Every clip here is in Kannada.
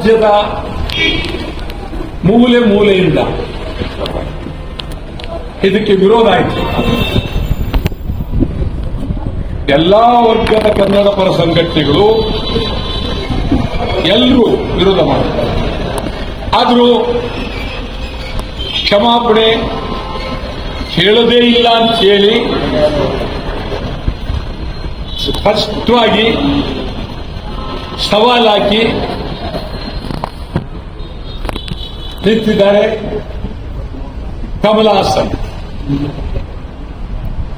ರಾಜ್ಯದ ಮೂಲೆ ಮೂಲೆಯಿಂದ ಇದಕ್ಕೆ ವಿರೋಧ ಆಯಿತು. ಎಲ್ಲಾ ವರ್ಗದ ಕನ್ನಡ ಪರ ಸಂಘಟನೆಗಳು ಎಲ್ಲರೂ ವಿರೋಧ ಮಾಡಿದ್ದಾರೆ. ಆದರೂ ಕ್ಷಮಾಪಣೆ ಹೇಳದೇ ಇಲ್ಲ ಅಂತ ಹೇಳಿ ಸ್ಪಷ್ಟವಾಗಿ ಸವಾಲಾಕಿ ನಿಂತಿದ್ದಾರೆ ಕಮಲ ಹಾಸನ್.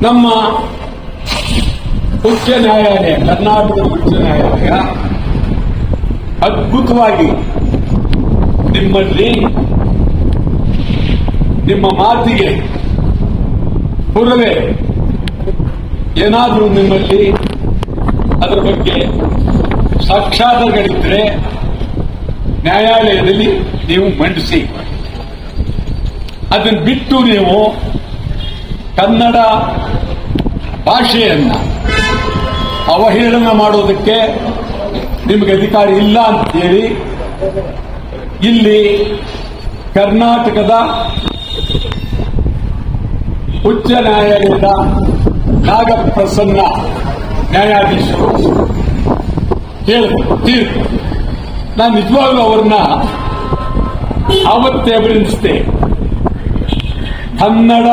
ನಮ್ಮ ಉಚ್ಚ ನ್ಯಾಯಾಲಯ, ಕರ್ನಾಟಕದ ಉಚ್ಚ ನ್ಯಾಯಾಲಯ ಅದ್ಭುತವಾಗಿ ನಿಮ್ಮಲ್ಲಿ ನಿಮ್ಮ ಮಾತಿಗೆ ಪುರವೇ ಏನಾದರೂ ನಿಮ್ಮಲ್ಲಿ ಅದರ ಬಗ್ಗೆ ಸಾಕ್ಷ್ಯಾಧಾರಗಳಿದ್ದರೆ ನ್ಯಾಯಾಲಯದಲ್ಲಿ ನೀವು ಮಂಡಿಸಿ. ಅದನ್ನು ಬಿಟ್ಟು ನೀವು ಕನ್ನಡ ಭಾಷೆಯನ್ನ ಅವಹೇಳನ ಮಾಡೋದಕ್ಕೆ ನಿಮಗೆ ಅಧಿಕಾರ ಇಲ್ಲ ಅಂತೇಳಿ ಇಲ್ಲಿ ಕರ್ನಾಟಕದ ಉಚ್ಚ ನ್ಯಾಯಾಲಯದ ನಾಗಪ್ರಸನ್ನ ನ್ಯಾಯಾಧೀಶರು ಹೇಳಿದ್ರು ತೀರ್ಪು. ನಾನು ನಿಜವಾಗ್ಲೂ ಅವ್ರನ್ನ ಆವತ್ತೇ ಅಭಿನಂದಿಸಿದೆ. ಕನ್ನಡ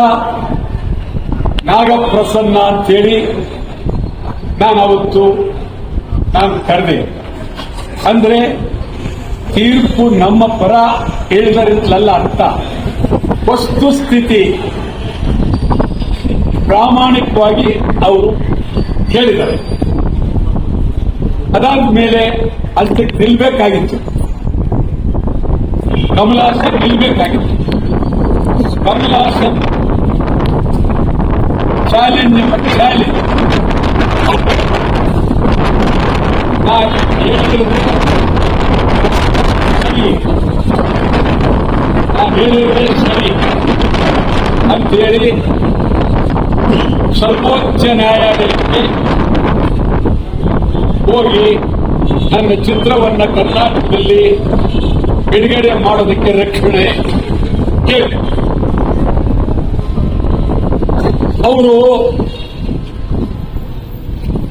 ನಾಗಪ್ರಸನ್ನ ಅಂತೇಳಿ ನಾನು ಕರೆದೆ. ಅಂದ್ರೆ ತೀರ್ಪು ನಮ್ಮ ಪರ ಹೇಳಿದರಿಲ್ಲ ಅರ್ಥ. ವಸ್ತುಸ್ಥಿತಿ ಪ್ರಾಮಾಣಿಕವಾಗಿ ಅವರು ಹೇಳಿದ್ದಾರೆ. ಅದಾದ ಮೇಲೆ ಅದಕ್ಕೆ ನಿಲ್ಬೇಕಾಗಿತ್ತು, ಕಮಲ ಹಾಸನ್ ನಿಲ್ಬೇಕಾಗಿತ್ತು. ಕಮಲ ಹಾಸನ್ ಚಾಲೆಂಜ್ ನಾನು ಹೇಳಿದ್ರೆ ಸರಿ ಅಂತೇಳಿ ಸರ್ವೋಚ್ಚ ನ್ಯಾಯಾಲಯಕ್ಕೆ ಹೋಗಿ ನನ್ನ ಚಿತ್ರವನ್ನ ಕರ್ನಾಟಕದಲ್ಲಿ ಬಿಡುಗಡೆ ಮಾಡೋದಕ್ಕೆ ರಕ್ಷಣೆ ಕೇಳಿ ಅವರು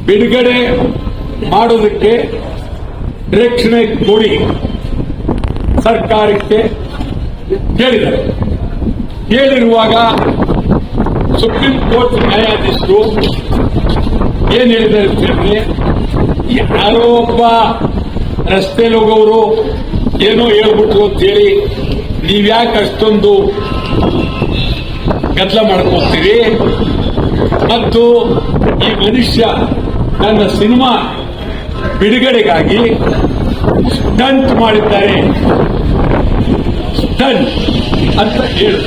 ಬಿಡುಗಡೆ ಮಾಡೋದಕ್ಕೆ ರಕ್ಷಣೆ ಕೊಡಿ ಸರ್ಕಾರಕ್ಕೆ ಕೇಳಿದ್ದಾರೆ. ಕೇಳಿರುವಾಗ ಸುಪ್ರೀಂ ಕೋರ್ಟ್ ನ್ಯಾಯಾಧೀಶರು ಏನ್ ಹೇಳಿದ್ದಾರೆ ಅಂತಂದ್ರೆ, ಯಾರೋ ಒಬ್ಬ ರಸ್ತೆಯಲ್ಲಿ ಹೋಗೋರು ಏನೋ ಹೇಳ್ಬಿಟ್ರು ಅಂತೇಳಿ ನೀವ್ಯಾಕೆ ಅಷ್ಟೊಂದು ಗದ್ದಲ ಮಾಡ್ಕೋತೀರಿ, ಮತ್ತು ಈ ಮನುಷ್ಯ ನನ್ನ ಸಿನಿಮಾ ಬಿಡುಗಡೆಗಾಗಿ ಸ್ಟಂಟ್ ಮಾಡಿದ್ದಾರೆ, ಸ್ಟಂಟ್ ಅಂತ ಹೇಳು.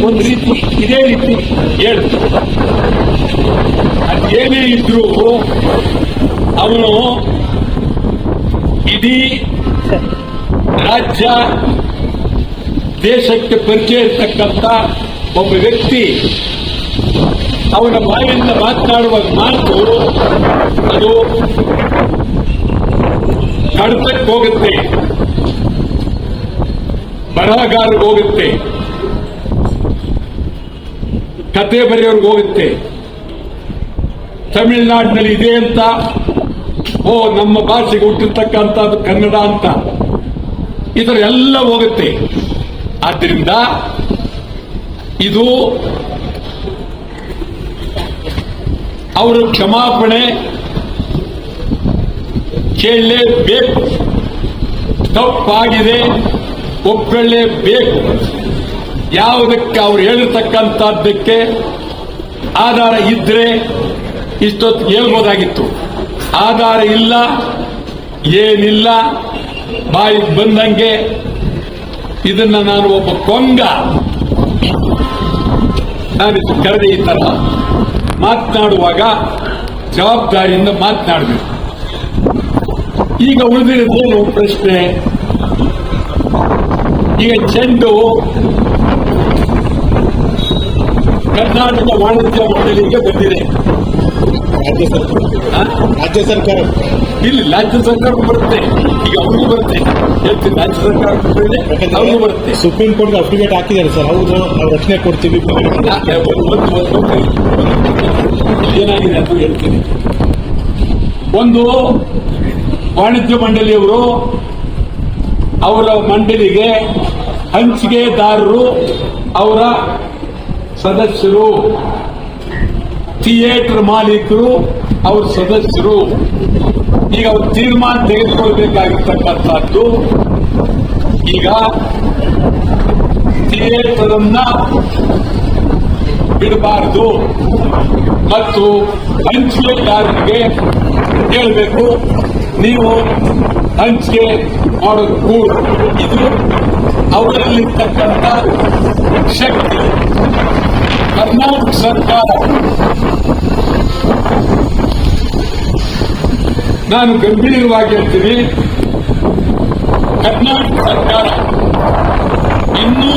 ಒಂದು ರೀತಿ ಇದೇ ರೀತಿ ಹೇಳು. ಅದೇನೇ ಇದ್ರು ಅವನು ಇಡೀ ರಾಜ್ಯ ದೇಶಕ್ಕೆ ಪರಿಚಯ ಇರ್ತಕ್ಕಂಥ ಒಬ್ಬ ವ್ಯಕ್ತಿ ಅವನ ಬಾಯಿಂದ ಮಾತನಾಡುವ ಮಾತು ಅದು ಕಡತಕ್ಕೆ ಹೋಗುತ್ತೆ, ಬರಹಗಾರರಿಗೆ ಹೋಗುತ್ತೆ, ಕತೆ ಬರೆಯೋರ್ಗೆ ಹೋಗುತ್ತೆ. ತಮಿಳುನಾಡಿನಲ್ಲಿ ಇದೆ ಅಂತ ನಮ್ಮ ಭಾಷೆಗೆ ಹುಟ್ಟಿರ್ತಕ್ಕಂಥದ್ದು ಕನ್ನಡ ಅಂತ ಇದರ ಎಲ್ಲ ಹೋಗುತ್ತೆ. ಆದ್ದರಿಂದ ಇದು ಅವರು ಕ್ಷಮಾಪಣೆ ಕೇಳಲೇಬೇಕು, ತಪ್ಪಾಗಿದೆ ಒಪ್ಪಲೇಬೇಕು. ಯಾವುದಕ್ಕೆ ಅವ್ರು ಹೇಳಿರ್ತಕ್ಕಂಥದ್ದಕ್ಕೆ ಆಧಾರ ಇದ್ರೆ ಇಷ್ಟೊತ್ತು ಹೇಳ್ಬೋದಾಗಿತ್ತು. ಆಧಾರ ಇಲ್ಲ, ಏನಿಲ್ಲ, ಬಾಯಿಗೆ ಬಂದಂಗೆ. ಇದನ್ನ ನಾನು ಒಬ್ಬ ಕೊಂಗ ನಾನು ಕರೆದೆ. ಈ ತರ ಮಾತನಾಡುವಾಗ ಜವಾಬ್ದಾರಿಯಿಂದ ಮಾತನಾಡಬೇಕು. ಈಗ ಉಳಿದಿರೋದೇನು ಪ್ರಶ್ನೆ? ಈಗ ಚೆಂಡು ಕರ್ನಾಟಕ ವಾಣಿಜ್ಯ ಮಂಡಳಿಗೆ ಬಂದಿದೆ. ರಾಜ್ಯ ಸರ್ಕಾರ ಇಲ್ಲಿ ರಾಜ್ಯ ಸರ್ಕಾರ ಬರುತ್ತೆ, ಈಗ ಅವ್ರಿಗೂ ಬರುತ್ತೆ, ಹೇಳ್ತೀನಿ ರಾಜ್ಯ ಸರ್ಕಾರ ಅವ್ರಿಗೂ ಬರುತ್ತೆ. ಸುಪ್ರೀಂ ಕೋರ್ಟ್ ಅಫಿಡೇಟ್ ಹಾಕಿದ್ದಾರೆ ಸರ್, ಹೌದು ನಾವು ರಕ್ಷಣೆ ಕೊಡ್ತೀವಿ. ಏನಾಗಿದೆ ಅಂತ ಹೇಳ್ತೀನಿ. ಒಂದು ವಾಣಿಜ್ಯ ಮಂಡಳಿಯವರು ಅವರ ಮಂಡಳಿಗೆ ಹಂಚಿಕೆದಾರರು ಅವರ ಸದಸ್ಯರು, ಥಿಯೇಟರ್ ಮಾಲೀಕರು ಅವ್ರ ಸದಸ್ಯರು. ಈಗ ಅವ್ರು ತೀರ್ಮಾನ ತೆಗೆದುಕೊಳ್ಬೇಕಾಗಿರ್ತಕ್ಕಂಥದ್ದು, ಈಗ ಥಿಯೇಟರ್ ಅನ್ನ ಬಿಡಬಾರದು ಮತ್ತು ಹಂಚಿಕೆದಾರರಿಗೆ ಹೇಳಬೇಕು, ನೀವು ಹಂಚಿಕೆ ಮಾಡೋದು ಇದು ಅವರಲ್ಲಿರ್ತಕ್ಕಂಥ ಶಕ್ತಿ. ಕರ್ನಾಟಕ ಸರ್ಕಾರ, ನಾನು ಗಂಭೀರವಾಗಿ ಹೇಳ್ತೀನಿ, ಕರ್ನಾಟಕ ಸರ್ಕಾರ ಇನ್ನೂ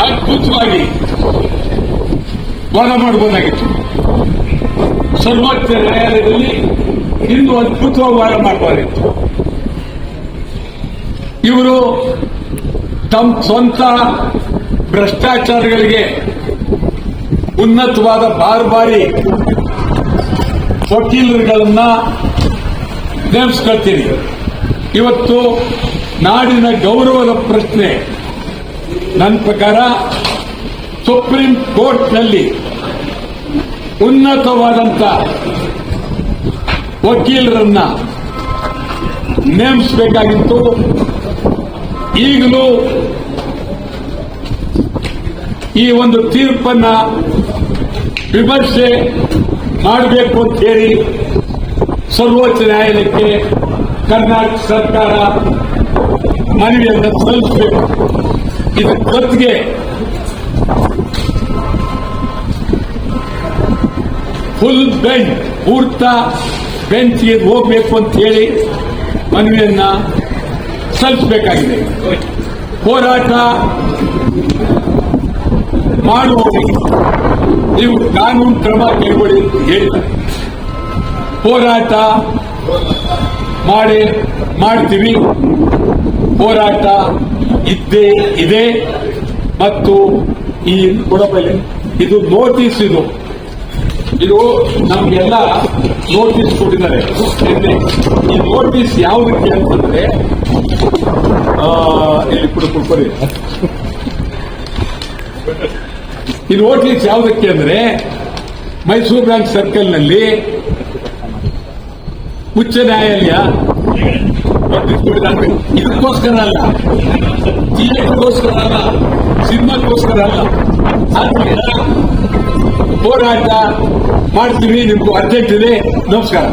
ಅದ್ಭುತವಾಗಿ ವಾದ ಮಾಡಬಹುದಾಗಿತ್ತು. ಸರ್ವೋಚ್ಚ ನ್ಯಾಯಾಲಯದಲ್ಲಿ ಇನ್ನೂ ಅದ್ಭುತವಾಗಿ ವಾದ ಮಾಡಬಹುದಾಗಿತ್ತು. ಇವರು ತಮ್ಮ ಸ್ವಂತ ಭ್ರಷ್ಟಾಚಾರಗಳಿಗೆ ಉನ್ನತವಾದ ಬಾರಿ ವಕೀಲರುಗಳನ್ನ ನೇಮಿಸ್ಕೊಳ್ತೀರಿ. ಇವತ್ತು ನಾಡಿನ ಗೌರವದ ಪ್ರಶ್ನೆ. ನನ್ನ ಪ್ರಕಾರ ಸುಪ್ರೀಂ ಕೋರ್ಟ್ನಲ್ಲಿ ಉನ್ನತವಾದಂಥ ವಕೀಲರನ್ನ ನೇಮಿಸಬೇಕಾಗಿತ್ತು. ಈಗಲೂ ಈ ಒಂದು ತೀರ್ಪನ್ನ ವಿಮರ್ಶೆ ಮಾಡಬೇಕು ಅಂತ ಹೇಳಿ ಸರ್ವೋಚ್ಚ ನ್ಯಾಯಾಲಯಕ್ಕೆ ಕರ್ನಾಟಕ ಸರ್ಕಾರ ಮನವಿಯನ್ನು ಸಲ್ಲಿಸಬೇಕು. ಇದರ ಜೊತೆಗೆ ಫುಲ್ ಬೆಂಚ್, ಪೂರ್ತ ಬೆಂಚ್ಗೆ ಹೋಗಬೇಕು ಅಂತ ಹೇಳಿ ಮನವಿಯನ್ನ ಸಲ್ಲಿಸಬೇಕಾಗಿದೆ. ಹೋರಾಟ ಮಾಡುವವರಿಗೆ ನೀವು ಕಾನೂನು ಕ್ರಮ ಕೈಗೊಳ್ಳಿ ಅಂತ ಹೇಳಿದ್ದಾರೆ. ಹೋರಾಟ ಮಾಡ್ತೀವಿ. ಹೋರಾಟ ಇದ್ದೇ ಇದೆ. ಮತ್ತು ಈ ಕೊಡಬಲ್ಲಿ ಇದು ನೋಟಿಸ್, ಇದು ನಮಗೆಲ್ಲ ನೋಟಿಸ್ ಕೊಟ್ಟಿದ್ದಾರೆ. ಈ ನೋಟಿಸ್ ಯಾವುದಕ್ಕೆ ಅಂತಂದ್ರೆ, ಇಲ್ಲಿ ಕೊಡಿ. ಈ ನೋಟಿಸ್ ಯಾವುದಕ್ಕೆ ಅಂದ್ರೆ, ಮೈಸೂರು ಬ್ಯಾಂಕ್ ಸರ್ಕಲ್ನಲ್ಲಿ ಉಚ್ಚ ನ್ಯಾಯಾಲಯ ನೋಟಿಸ್ ಕೊಟ್ಟಿದ್ದಾರೆ. ಇದಕ್ಕೋಸ್ಕರ ಅಲ್ಲ, ಥಿಯೇಟರ್ಗೋಸ್ಕರ ಅಲ್ಲ, ಸಿನಿಮಾಗೋಸ್ಕರ ಅಲ್ಲ. ಆದ್ದರಿಂದ ಹೋರಾಟ ಮಾಡ್ತೀವಿ. ನಿಮ್ಗೂ ಅರ್ಜೆಂಟ್ ಇದೆ. ನಮಸ್ಕಾರ.